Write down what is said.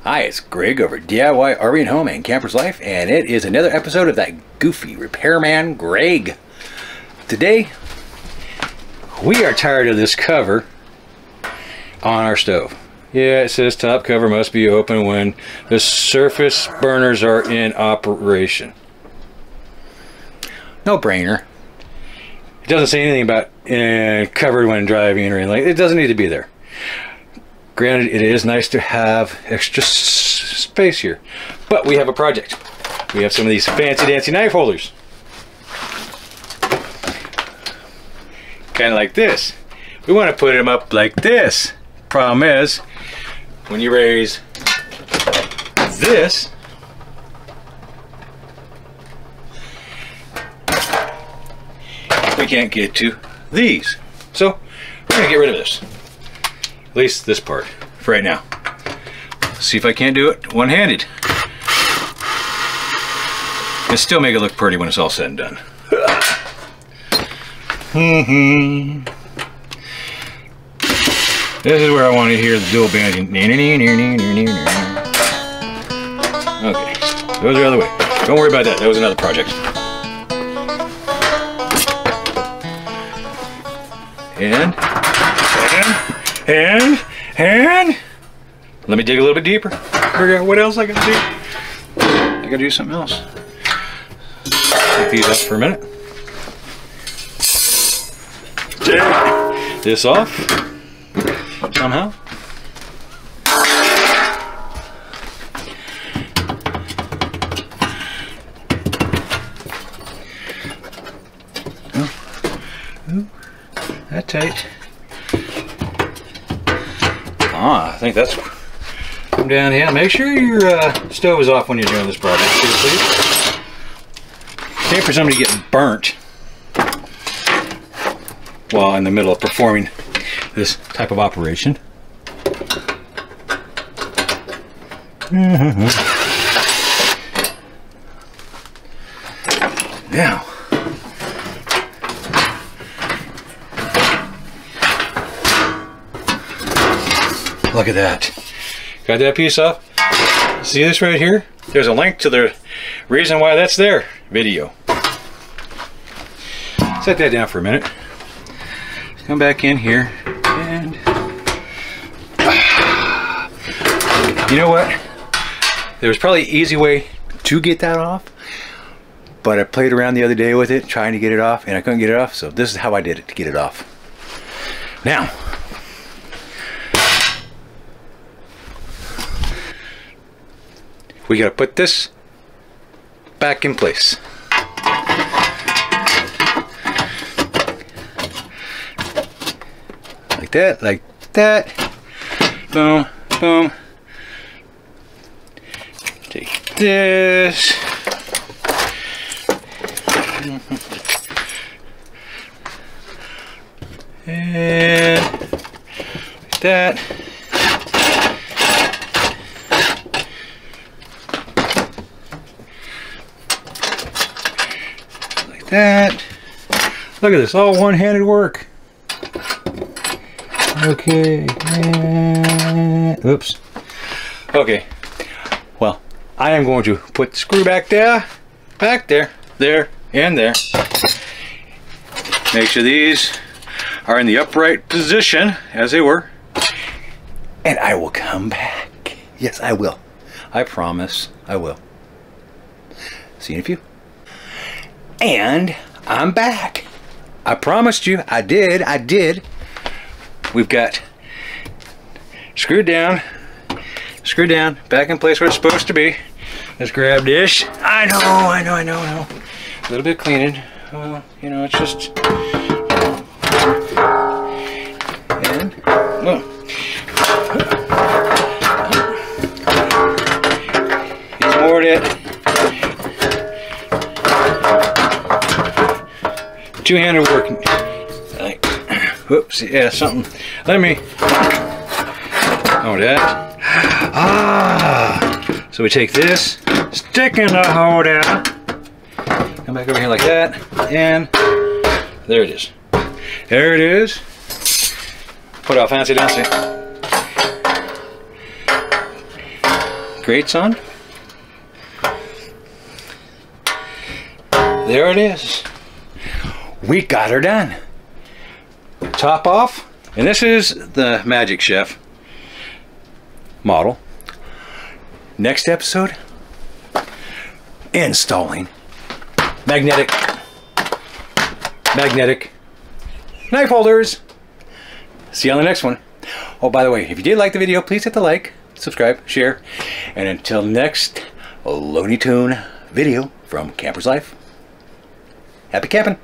Hi, it's Greg over at DIY RV and Home and Camper's Life, and it is another episode of that goofy repairman Greg. Today, we are tired of this cover on our stove. Yeah, it says top cover must be open when the surface burners are in operation. No brainer. It doesn't say anything about covered when driving or anything like that. It doesn't need to be there. Granted, it is nice to have extra space here, but we have a project. We have some of these fancy dancy knife holders. Kind of like this. We want to put them up like this. Problem is, when you raise this, we can't get to these. So we're going to get rid of this. At least this part for right now. Let's see if I can't do it one-handed. And still make it look pretty when it's all said and done. This is where I want to hear the dual banding. Okay, those are out of the way. Don't worry about that. That was another project. And let me dig a little bit deeper. Figure out what else I gotta do. I gotta do something else. Take these up for a minute. Take this off somehow. Ooh, that's tight. I think that's come down here. Make sure your stove is off when you're doing this project, please. Can't for somebody to get burnt while in the middle of performing this type of operation. Now, look at that. Got that piece off. See this right here? There's a link to the reason why that's there video. Set that down for a minute. Come back in here and you know what? There was probably an easy way to get that off, but I played around the other day with it trying to get it off and I couldn't get it off, so this is how I did it to get it off. Now, we gotta put this back in place. Like that, like that. Boom, boom. Take this. And like that. That. Look at this, all one-handed work. Okay. Oops. Okay. Well, I am going to put the screw back there, there, and there. Make sure these are in the upright position as they were. And I will come back. Yes, I will. I promise I will. See you in a few. And I'm back. I promised you. I did. We've got screwed down, back in place where it's supposed to be. Let's grab this. I know. A little bit cleaning. You know, it's just. And, well. It's more of that two-handed working. Like, whoops, yeah, something. Let me. Oh, that. So we take this, stick in the holder, come back over here like that, and there it is. There it is. Put out fancy dancy. grates on. There it is. We got her done. Top off. And this is the Magic Chef model. Next episode, installing magnetic knife holders. See you on the next one. Oh, by the way, if you did like the video, please hit the like, subscribe, share, and until next Looney Tune video from Camper's Life, happy camping.